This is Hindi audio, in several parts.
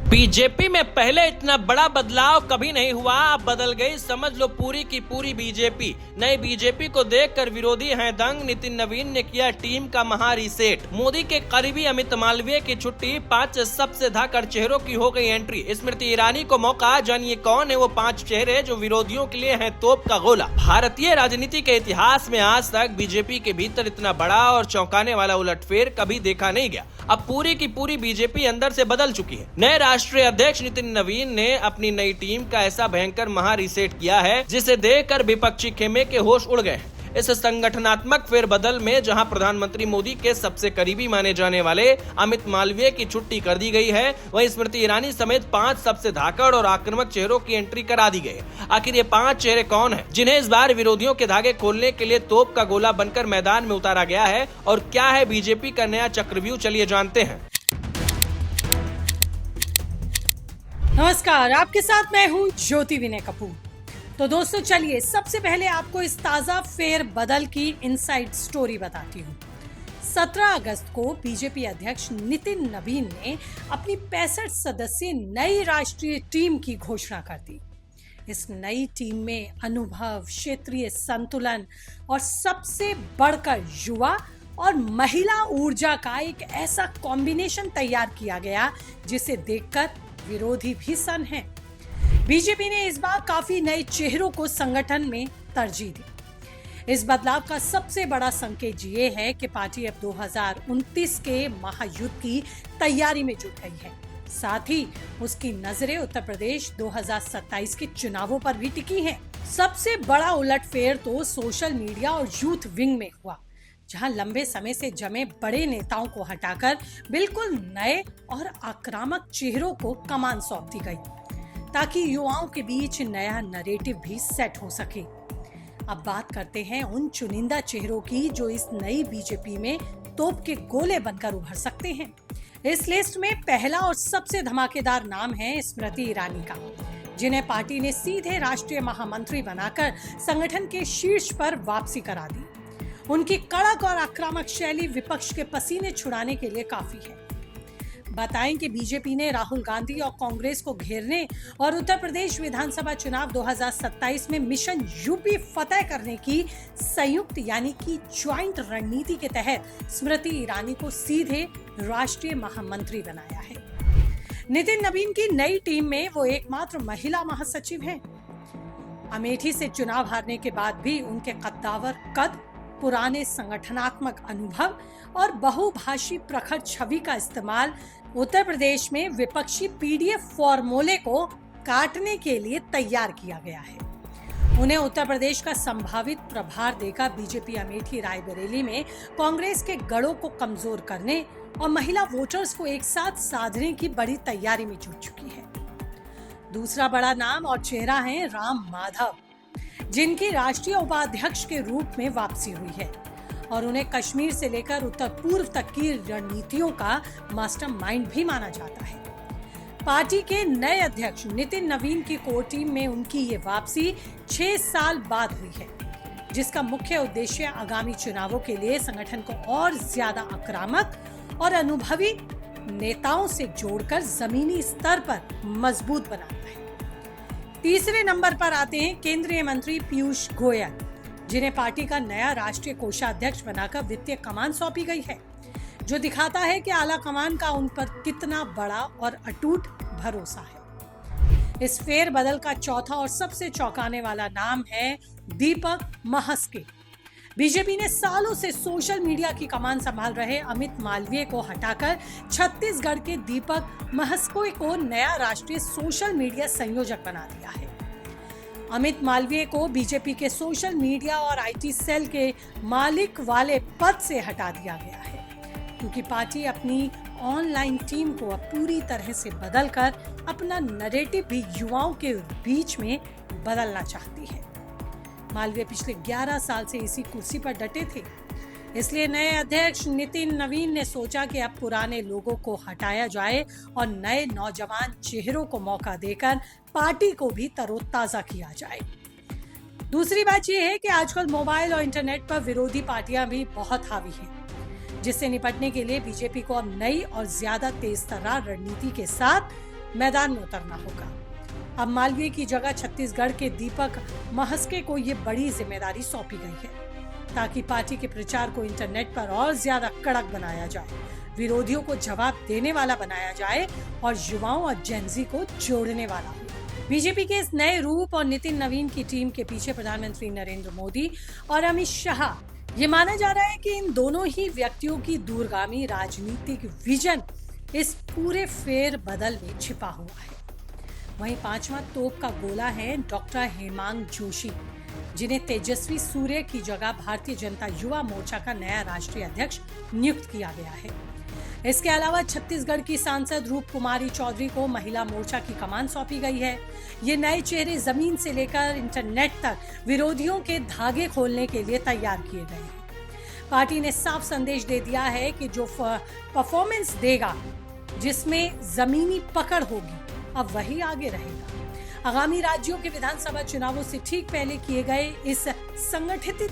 बीजेपी में पहले इतना बड़ा बदलाव कभी नहीं हुआ। अब बदल गई समझ लो पूरी की पूरी बीजेपी। नई बीजेपी को देखकर विरोधी हैं दंग। नितिन नवीन ने किया टीम का महा रीसेट। मोदी के करीबी अमित मालवीय की छुट्टी। 5 सबसे धाकड़ चेहरों की हो गई एंट्री। स्मृति ईरानी को मौका। जानिए कौन है वो 5 चेहरे जो विरोधियों के लिए हैं तोप का गोला। भारतीय राजनीति के इतिहास में आज तक बीजेपी के भीतर इतना बड़ा और चौंकाने वाला उलटफेर कभी देखा नहीं गया। अब पूरी की पूरी बीजेपी अंदर से बदल चुकी है। नए राष्ट्रीय अध्यक्ष नितिन नवीन ने अपनी नई टीम का ऐसा भयंकर महा रीसेट किया है जिसे देखकर विपक्षी खेमे के होश उड़ गए हैं। इस संगठनात्मक फेरबदल में जहां प्रधानमंत्री मोदी के सबसे करीबी माने जाने वाले अमित मालवीय की छुट्टी कर दी गई है, वहीं स्मृति ईरानी समेत 5 सबसे धाकड़ और आक्रामक चेहरों की एंट्री करा दी गई है। आखिर ये 5 चेहरे कौन हैं, जिन्हें इस बार विरोधियों के धागे खोलने के लिए तोप का गोला बनकर मैदान में उतारा गया है, और क्या है बीजेपी का नया चक्रव्यूह, चलिए जानते हैं। नमस्कार, आपके साथ मैं हूं ज्योति विनय कपूर। तो दोस्तों चलिए सबसे पहले आपको इस ताजा फेर बदल की इनसाइड स्टोरी बताती हूँ। 17 अगस्त को बीजेपी अध्यक्ष नितिन नवीन ने अपनी 65 सदस्यीय नई राष्ट्रीय टीम की घोषणा कर दी। इस नई टीम में अनुभव, क्षेत्रीय संतुलन और सबसे बढ़कर युवा और महिला ऊर्जा का एक ऐसा कॉम्बिनेशन तैयार किया गया जिसे देखकर विरोधी भी सन्न हैं। बीजेपी ने इस बार काफी नए चेहरों को संगठन में तरजीह दी। इस बदलाव का सबसे बड़ा संकेत ये है कि पार्टी अब 2029 के महायुद्ध की तैयारी में जुट गई है। साथ ही उसकी नजरें उत्तर प्रदेश 2027 के चुनावों पर भी टिकी हैं। सबसे बड़ा उलटफेर तो सोशल मीडिया और यूथ विंग में हुआ, जहां लंबे समय से जमे बड़े नेताओं को हटाकर बिल्कुल नए और आक्रामक चेहरों को कमान सौंप दी गई, ताकि युवाओं के बीच नया नैरेटिव भी सेट हो सके। अब बात करते हैं उन चुनिंदा चेहरों की जो इस नई बीजेपी में तोप के गोले बनकर उभर सकते हैं। इस लिस्ट में पहला और सबसे धमाकेदार नाम है स्मृति ईरानी का, जिन्हें पार्टी ने सीधे राष्ट्रीय महामंत्री बनाकर संगठन के शीर्ष पर वापसी करा दी। उनकी कड़क और आक्रामक शैली विपक्ष के पसीने छुड़ाने के लिए काफी है। बताएं कि बीजेपी ने राहुल गांधी और कांग्रेस को घेरने और उत्तर प्रदेश विधानसभा चुनाव 2027 में मिशन यूपी फतेह करने की संयुक्त यानी कि ज्वाइंट रणनीति के तहत स्मृति ईरानी को सीधे राष्ट्रीय महामंत्री बनाया है। नितिन नवीन की नई टीम में वो एकमात्र महिला महासचिव हैं। अमेठी से चुनाव हारने के बाद भी उनके कद्दावर कद, पुराने संगठनात्मक अनुभव और बहुभाषी प्रखर छवि का इस्तेमाल उत्तर प्रदेश में विपक्षी पीडीएफ फॉर्मूले को काटने के लिए तैयार किया गया है। उन्हें उत्तर प्रदेश का संभावित प्रभार देकर बीजेपी अमेठी रायबरेली में कांग्रेस के गढ़ों को कमजोर करने और महिला वोटर्स को एक साथ साधने की बड़ी तैयारी में जुट चुकी है। दूसरा बड़ा नाम और चेहरा है राम माधव, जिनकी राष्ट्रीय उपाध्यक्ष के रूप में वापसी हुई है और उन्हें कश्मीर से लेकर उत्तर पूर्व तक की रणनीतियों का मास्टरमाइंड भी माना जाता है। पार्टी के नए अध्यक्ष नितिन नवीन की कोर टीम में उनकी ये वापसी 6 साल बाद हुई है, जिसका मुख्य उद्देश्य आगामी चुनावों के लिए संगठन को और ज्यादा आक्रामक और अनुभवी नेताओं से जोड़कर जमीनी स्तर पर मजबूत बनाना है। तीसरे नंबर पर आते हैं केंद्रीय मंत्री पीयूष गोयल, जिन्हें पार्टी का नया राष्ट्रीय कोषाध्यक्ष बनाकर वित्तीय कमान सौंपी गई है, जो दिखाता है कि आला कमान का उन पर कितना बड़ा और अटूट भरोसा है। इस फेर बदल का चौथा और सबसे चौंकाने वाला नाम है दीपक महस्के। बीजेपी ने सालों से सोशल मीडिया की कमान संभाल रहे अमित मालवीय को हटाकर छत्तीसगढ़ के दीपक महस्के को नया राष्ट्रीय सोशल मीडिया संयोजक बना दिया है। अमित मालवीय को बीजेपी के सोशल मीडिया और आईटी सेल के मालिक वाले पद से हटा दिया गया है, क्योंकि पार्टी अपनी ऑनलाइन टीम को अब पूरी तरह से बदलकर अपना नैरेटिव भी युवाओं के बीच में बदलना चाहती है। मालवीय पिछले 11 साल से इसी कुर्सी पर डटे थे, इसलिए नए अध्यक्ष नितिन नवीन ने सोचा कि अब पुराने लोगों को हटाया जाए और नए नौजवान चेहरों को मौका देकर पार्टी को भी तरोताजा किया जाए। दूसरी बात यह है कि आजकल मोबाइल और इंटरनेट पर विरोधी पार्टियां भी बहुत हावी हैं, जिससे निपटने के लिए बीजेपी को अब नई और ज्यादा तेज तर्रार रणनीति के साथ मैदान में उतरना होगा। अब मालवीय की जगह छत्तीसगढ़ के दीपक महस्के को ये बड़ी जिम्मेदारी सौंपी गई है ताकि पार्टी के प्रचार को इंटरनेट पर और ज्यादा कड़क बनाया जाए, विरोधियों को जवाब देने वाला बनाया जाए और युवाओं और जेनजी को जोड़ने वाला हो। बीजेपी के इस नए रूप और नितिन नवीन की टीम के पीछे प्रधानमंत्री नरेंद्र मोदी और अमित शाह, ये माना जा रहा है कि इन दोनों ही व्यक्तियों की दूरगामी राजनीतिक विजन इस पूरे फेर बदल में छिपा हुआ है। वहीं पांचवा तोप का गोला है डॉक्टर हेमांग जोशी, जिन्हें तेजस्वी सूर्य की जगह भारतीय जनता युवा मोर्चा का नया राष्ट्रीय अध्यक्ष नियुक्त किया गया है। इसके अलावा छत्तीसगढ़ की सांसद रूप कुमारी चौधरी को महिला मोर्चा की कमान सौंपी गई है। ये नए चेहरे जमीन से लेकर इंटरनेट तक विरोधियों के धागे खोलने के लिए तैयार किए गए हैं। पार्टी ने साफ संदेश दे दिया है कि जो परफॉर्मेंस देगा, जिसमें जमीनी पकड़ होगी, अब वही आगे रहेगा। आगामी राज्यों के विधानसभा चुनावों से ठीक पहले किए गए इस संगठित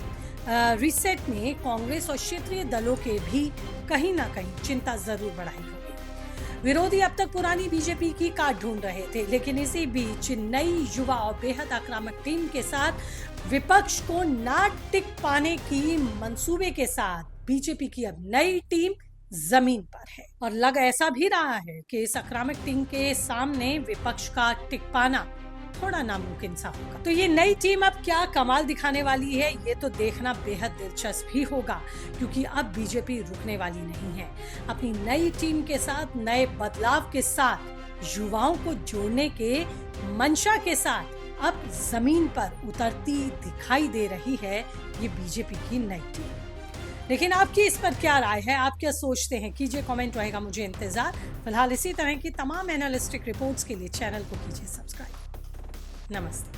रीसेट ने कांग्रेस और क्षेत्रीय दलों के भी कहीं ना कहीं चिंता जरूर बढ़ाई होगी। विरोधी अब तक पुरानी बीजेपी की काट ढूंढ रहे थे, लेकिन इसी बीच नई युवा और बेहद आक्रामक टीम के साथ विपक्ष को ना टिक पाने की मंसूबे के साथ बीजेपी की अब नई टीम जमीन पर है और लग ऐसा भी रहा है कि इस आक्रामक टीम के सामने विपक्ष का टिक पाना थोड़ा नामुमकिन सा होगा। तो ये नई टीम अब क्या कमाल दिखाने वाली है, ये तो देखना बेहद दिलचस्प ही होगा, क्योंकि अब बीजेपी रुकने वाली नहीं है। अपनी नई टीम के साथ, नए बदलाव के साथ, युवाओं को जोड़ने के मंशा के साथ अब जमीन पर उतरती दिखाई दे रही है ये बीजेपी की नई टीम। लेकिन आपकी इस पर क्या राय है, आप क्या सोचते हैं? कीजिए कमेंट, रहेगा मुझे इंतजार। फिलहाल इसी तरह की तमाम एनालिस्टिक रिपोर्ट्स के लिए चैनल को कीजिए सब्सक्राइब। नमस्ते।